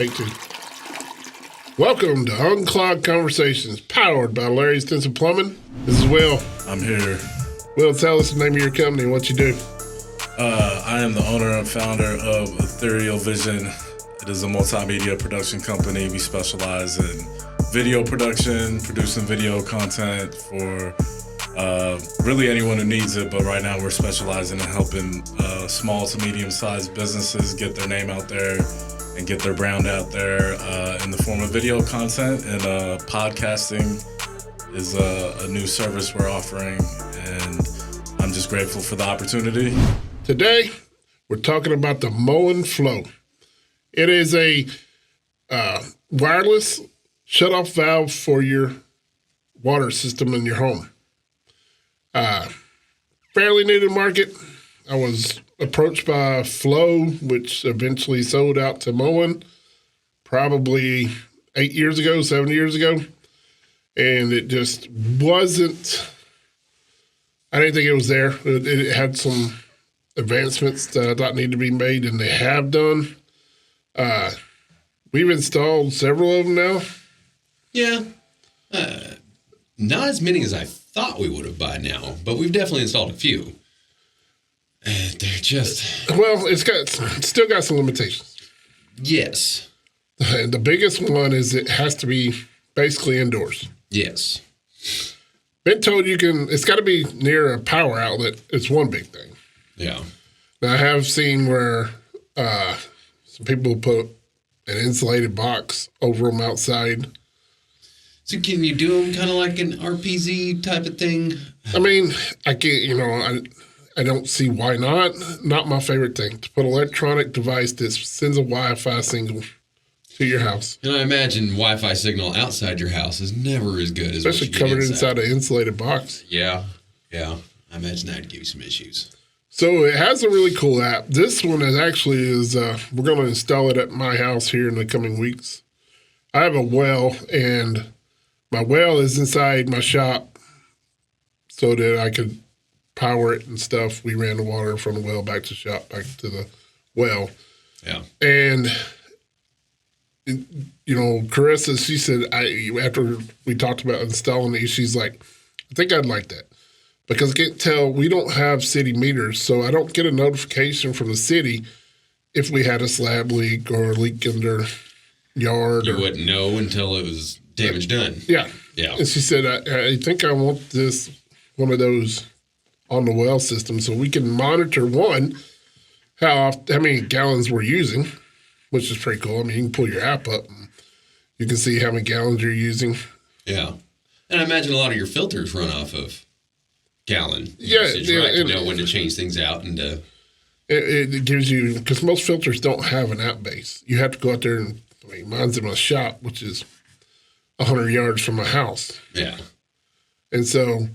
Take two. Welcome to Unclogged Conversations, powered by Larry's Extensive Plumbing. This is Will. I'm here. Will, tell us the name of your company and what you do. I am the owner and founder of Ethereal Vision. It is a multimedia production company. We specialize in video production, producing video content for really anyone who needs it. But right now we're specializing in helping small to medium-sized businesses get their name out there and get their brand out there in the form of video content. And podcasting is a new service we're offering, and I'm just grateful for the opportunity. Today, we're talking about the Moen Flo. It is a wireless shut-off valve for your water system in your home. Fairly new to the market. I was approached by Flo, which eventually sold out to Moen, probably 7 years ago. And it just wasn't, I didn't think it was there. It had some advancements that I thought needed to be made, and they have done. We've installed several of them now. Yeah. Not as many as I thought we would have by now, but we've definitely installed a few. They're just... Well, it's still got some limitations. Yes. And the biggest one is it has to be basically indoors. Yes. Been told it's got to be near a power outlet. It's one big thing. Yeah. Now, I have seen where some people put an insulated box over them outside. So can you do them kind of like an RPZ type of thing? I mean, I can't, I don't see why not. Not my favorite thing, to put an electronic device that sends a Wi-Fi signal to your house. And I imagine Wi-Fi signal outside your house is never as good as especially what you get covered inside an insulated box. Yeah. I imagine that would give you some issues. So it has a really cool app. This one we're going to install it at my house here in the coming weeks. I have a well, and my well is inside my shop so that I could power it and stuff. We ran the water from the well back to the shop, back to the well. Yeah. And, Carissa, she said, after we talked about installing these, she's like, I think I'd like that. Because I can't tell, we don't have city meters, so I don't get a notification from the city if we had a slab leak or a leak in their yard. You wouldn't know until it was damage done. Yeah. Yeah. And she said, I think I want one of those on the well system so we can monitor, how many gallons we're using, which is pretty cool. I mean, you can pull your app up and you can see how many gallons you're using. Yeah. And I imagine a lot of your filters run off of gallon usage, yeah, right? To know when to change things out and to... It gives you, because most filters don't have an app base. You have to go out there and, mine's in my shop, which is 100 yards from my house. Yeah. And so,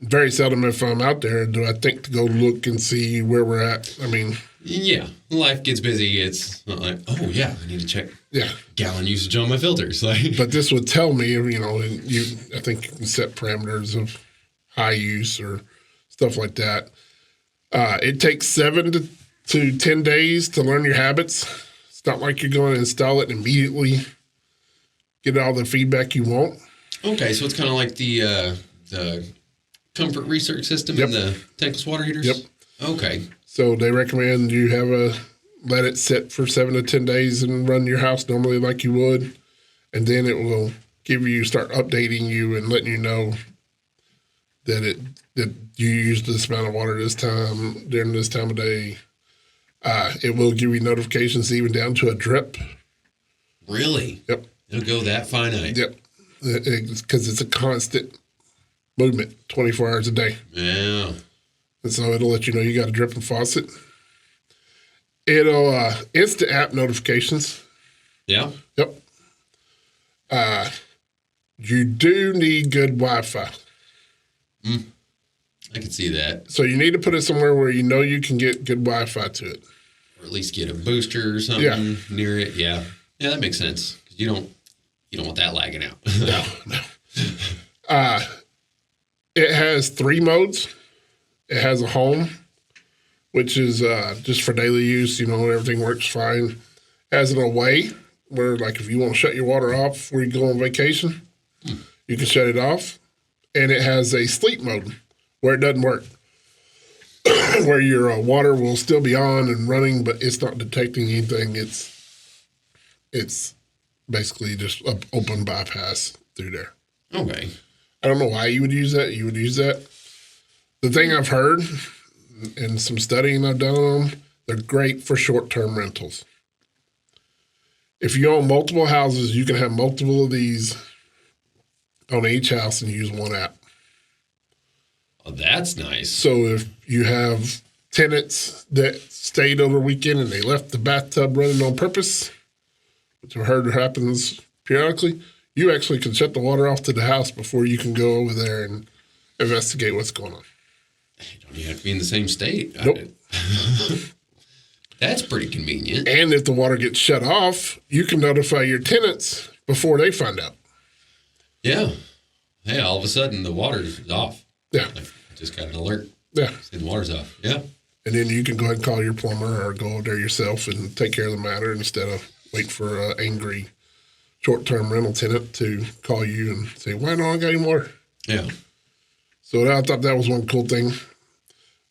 very seldom if I'm out there do I think to go look and see where we're at. I mean... Yeah. Life gets busy. It's not like, oh, yeah, I need to check gallon usage on my filters. But this would tell me, I think you can set parameters of high use or stuff like that. It takes 7 to 10 days to learn your habits. It's not like you're going to install it and immediately get all the feedback you want. Okay, so it's kind of like the comfort research system in the tankless water heaters? Yep. Okay. So they recommend you let it sit for 7 to 10 days and run your house normally like you would. And then it will start updating you and letting you know that you used this amount of water this time, during this time of day. It will give you notifications even down to a drip. Really? Yep. It'll go that finite? Yep. Because it's a constant movement, 24 hours a day. Yeah. And so it'll let you know you got a dripping faucet. It'll instant app notifications. Yeah. Yep. You do need good Wi-Fi. I can see that. So you need to put it somewhere where you know you can get good Wi-Fi to it. Or at least get a booster or something near it. Yeah. Yeah, that makes sense. You don't want that lagging out. No. It has 3 modes. It has a home, which is just for daily use, everything works fine. has an away where, like, if you want to shut your water off before you go on vacation, you can shut it off. And it has a sleep mode where it doesn't work, where your water will still be on and running, but it's not detecting anything. It's basically just an open bypass through there. Okay. I don't know why you would use that. You would use that. The thing I've heard and some studying I've done on them, they're great for short-term rentals. If you own multiple houses, you can have multiple of these on each house and use one app. Oh, that's nice. So if you have tenants that stayed over the weekend and they left the bathtub running on purpose, which I've heard happens periodically, you actually can shut the water off to the house before you can go over there and investigate what's going on. You don't even have to be in the same state. Nope. That's pretty convenient. And if the water gets shut off, you can notify your tenants before they find out. Yeah. Hey, all of a sudden the water's off. Yeah. Like, I just got an alert. Yeah. Say the water's off. Yeah. And then you can go ahead and call your plumber or go over there yourself and take care of the matter instead of wait for an angry short-term rental tenant to call you and say, why don't I got any water? Yeah. So I thought that was one cool thing.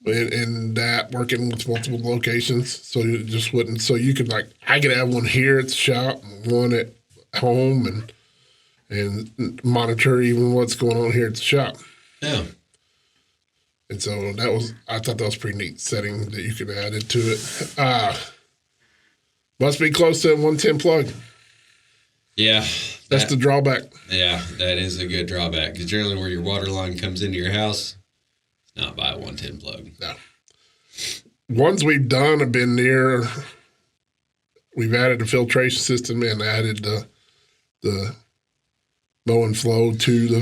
And that working with multiple locations, so it just wouldn't. So you could I could have one here at the shop, one at home, and monitor even what's going on here at the shop. Yeah. And so I thought that was a pretty neat setting that you could add into it. Must be close to a 110 plug. Yeah. That's the drawback. Yeah, that is a good drawback. Because generally where your water line comes into your house, it's not by a 110 plug. No. Ones we've done have been near, we've added a filtration system and added the Moen Flo to the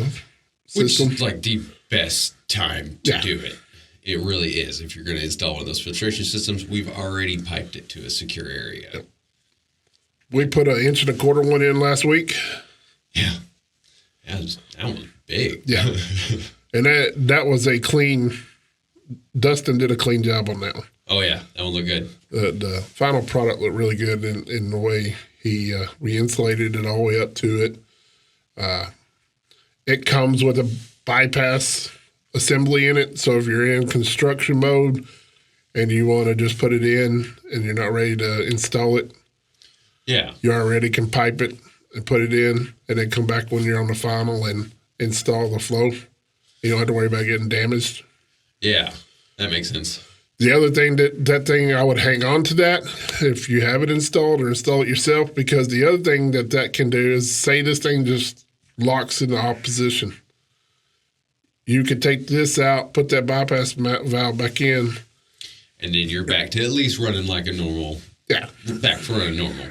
system. Which is like the best time to do it. It really is. If you're going to install one of those filtration systems, we've already piped it to a secure area. Yep. We put an 1.25 inch one in last week. Yeah. That was big. Yeah. And that was a clean, Dustin did a clean job on that one. Oh, yeah. That one looked good. The final product looked really good in the way we insulated it all the way up to it. It comes with a bypass assembly in it. So if you're in construction mode and you want to just put it in and you're not ready to install it, yeah, you already can pipe it and put it in and then come back when you're on the final and install the flow. You don't have to worry about getting damaged. Yeah, that makes sense. The other thing that thing I would hang on to that if you have it installed or install it yourself, because the other thing that can do is say this thing just locks in the off position. You could take this out, put that bypass valve back in. And then you're back to at least running like a normal. Yeah. Back for a normal.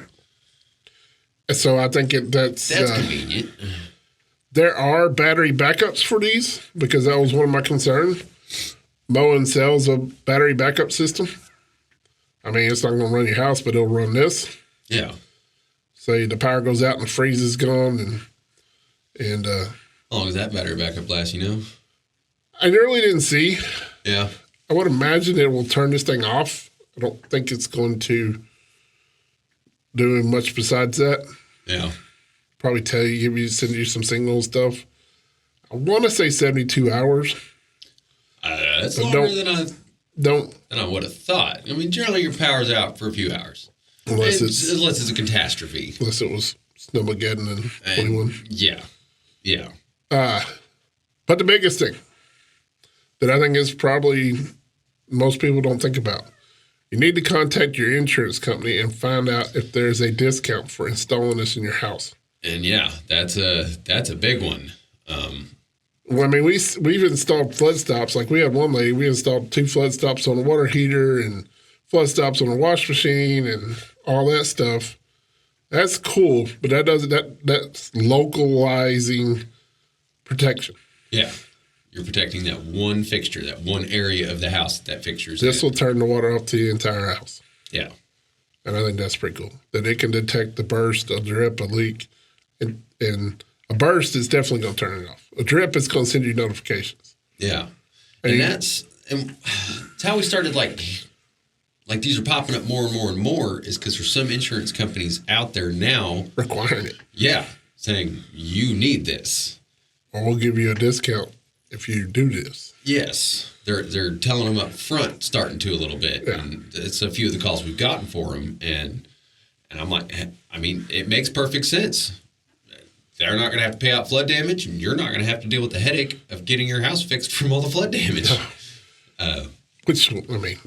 So I think that's convenient. There are battery backups for these because that was one of my concerns. Moen sells a battery backup system. I mean, it's not going to run your house, but it'll run this. Yeah. Say the power goes out and the freeze is gone, and how long does that battery backup last? You know, I really didn't see. Yeah. I would imagine it will turn this thing off. I don't think it's going to do much besides that. Yeah. Probably send you some signal stuff. I want to say 72 hours. That's longer than I would have thought. I mean, generally your power's out for a few hours. Unless it's a catastrophe. Unless it was Snowmageddon in 21. Yeah. Yeah. But the biggest thing that I think is probably most people don't think about, you need to contact your insurance company and find out if there's a discount for installing this in your house. And yeah, that's a big one. Well, I mean, we've installed flood stops. Like we had one lady, we installed 2 flood stops on a water heater and flood stops on a wash machine and all that stuff. That's cool, but that's localizing protection. Yeah. You're protecting that one fixture, that one area of the house that fixture's This will turn the water off to the entire house. Yeah. And I think that's pretty cool. That it can detect the burst, a drip, a leak. And a burst is definitely going to turn it off. A drip is going to send you notifications. Yeah. And that's how we started like like these are popping up more and more and more is because there's some insurance companies out there now requiring it. Yeah, saying you need this, or we'll give you a discount if you do this. Yes, they're telling them up front, starting to a little bit, and it's a few of the calls we've gotten for them, and I'm like, I mean, it makes perfect sense. They're not going to have to pay out flood damage, and you're not going to have to deal with the headache of getting your house fixed from all the flood damage. Which, I mean,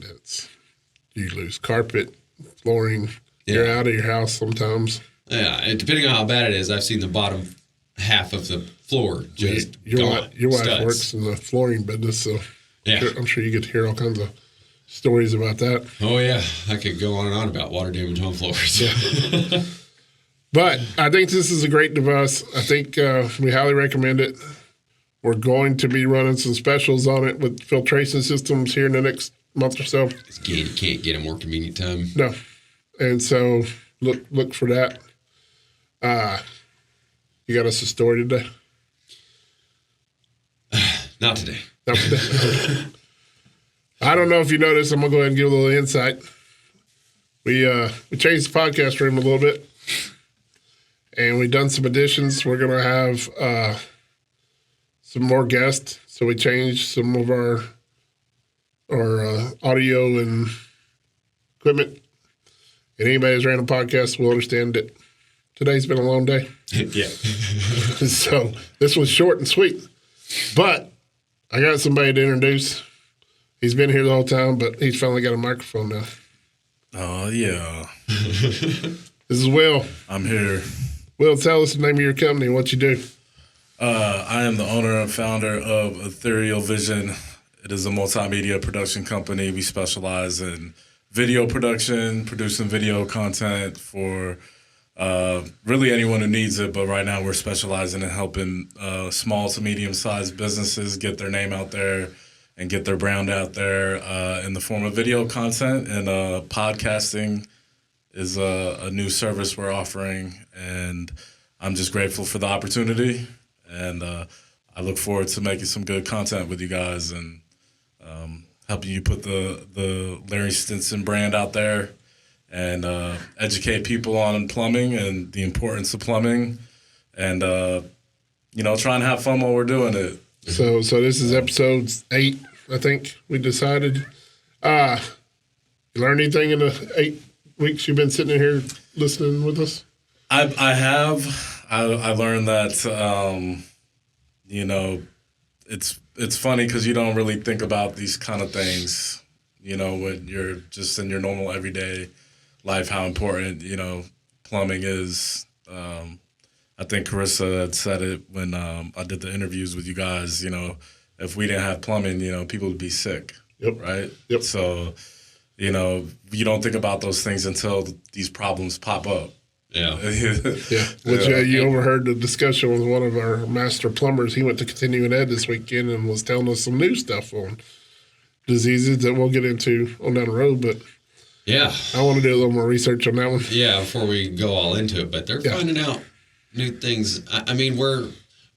you lose carpet, flooring, you're out of your house sometimes. Yeah, and depending on how bad it is, I've seen the bottom half of the floor just gone. Your wife works in the flooring business, so I'm sure you get to hear all kinds of stories about that. Oh, yeah. I could go on and on about water damage on floors. Yeah. But I think this is a great device. I think we highly recommend it. We're going to be running some specials on it with filtration systems here in the next month or so. Again, you can't get a more convenient time. No. And so look for that. You got us a story today? Not today. Not today. I don't know if you noticed. I'm going to go ahead and give a little insight. We changed the podcast room a little bit, and we've done some additions. We're going to have some more guests, so we changed some of our audio and equipment. And anybody who's ran a podcast will understand that today's been a long day. Yeah. So this was short and sweet. But I got somebody to introduce. He's been here the whole time, but he's finally got a microphone now. Oh, yeah. This is Will. I'm here. Will, tell us the name of your company and what you do. I am the owner and founder of Ethereal Vision. It is a multimedia production company. We specialize in video production, producing video content for really anyone who needs it. But right now we're specializing in helping small to medium-sized businesses get their name out there and get their brand out there in the form of video content. And podcasting is a new service we're offering. And I'm just grateful for the opportunity. And I look forward to making some good content with you guys and helping you put the Larry Stinson brand out there and educate people on plumbing and the importance of plumbing and, try and have fun while we're doing it. So this is episode 8, I think we decided. You learned anything in the 8 weeks you've been sitting in here listening with us? I have. I learned that, it's funny because you don't really think about these kind of things, when you're just in your normal everyday life, how important, plumbing is. I think Carissa had said it when I did the interviews with you guys, if we didn't have plumbing, people would be sick. Yep. Right? Yep. So, you don't think about those things until these problems pop up. Yeah. Yeah. Which you overheard the discussion with one of our master plumbers. He went to continuing ed this weekend and was telling us some new stuff on diseases that we'll get into on down the road. But yeah, I want to do a little more research on that one. Yeah, before we go all into it. But they're finding out new things. I mean, we're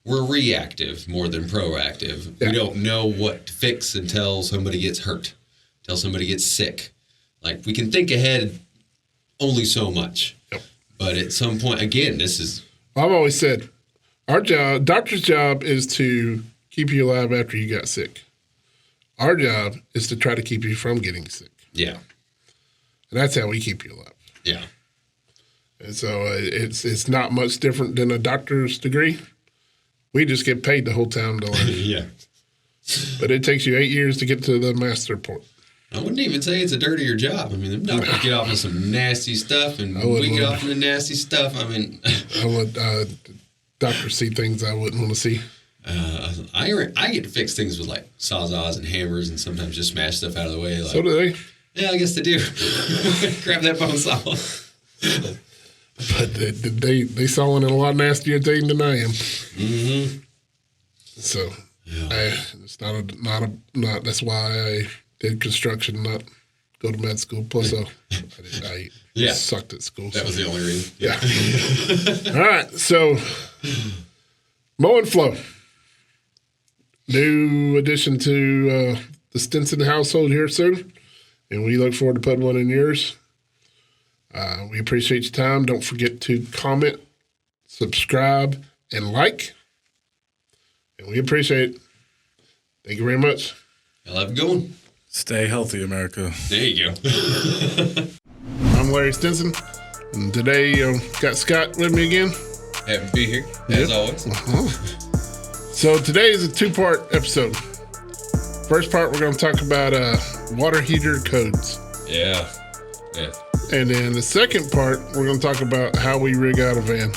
reactive more than proactive. Yeah. We don't know what to fix until somebody gets hurt, until somebody gets sick. Like, we can think ahead only so much. Yep. But at some point, again, this is... I've always said, doctor's job is to keep you alive after you got sick. Our job is to try to keep you from getting sick. Yeah. And that's how we keep you alive. Yeah. And so it's not much different than a doctor's degree. We just get paid the whole time to learn. Yeah. But it takes you 8 years to get to the master point. I wouldn't even say it's a dirtier job. I mean, them doctors get off on some nasty stuff, and we get off on the nasty stuff. I mean, I would doctors see things I wouldn't want to see. I get to fix things with like sawzalls and hammers, and sometimes just smash stuff out of the way. Like, so do they? Yeah, I guess they do. Grab that bone saw. But they saw in a lot nastier thing than I am. Mm-hmm. So it's not. That's why I did construction, not go to med school. Plus, I sucked at school. That was the only reason. Yeah. All right. So, Moen Flo, new addition to the Stinson household here soon. and we look forward to putting one in yours. We appreciate your time. Don't forget to comment, subscribe, and like. And we appreciate it. Thank you very much. I'll have a good one. Stay healthy, America. There you go. I'm Larry Stinson, and today got Scott with me again. Happy to be here, as always. So today is a two-part episode. First part, we're going to talk about water heater codes. Yeah. And then the second part, we're going to talk about how we rig out a van.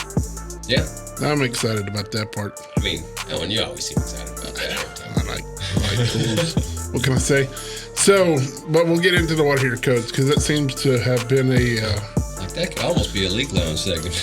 Yeah. I'm excited about that part. I mean, Owen, you always seem excited about that. I like tools. What can I say? So, but we'll get into the water heater codes because that seems to have been a... Like that could almost be a leak lounge segment.